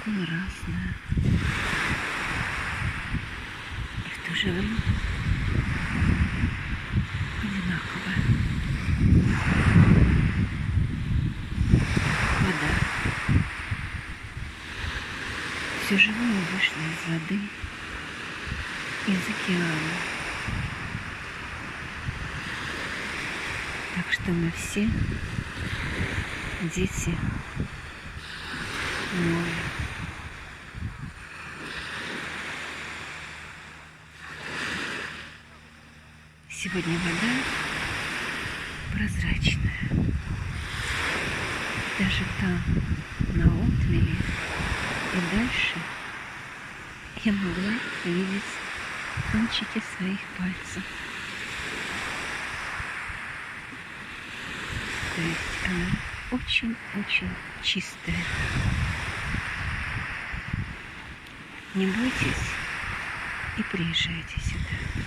такое разное. И в то же время одинаковое. Вода. Все живое вышло из воды, из океана. Так что мы все дети моря. Сегодня вода прозрачная. Даже там, на отмеле и дальше, я могла видеть кончики своих пальцев. То есть она очень-очень чистая. Не бойтесь и приезжайте сюда.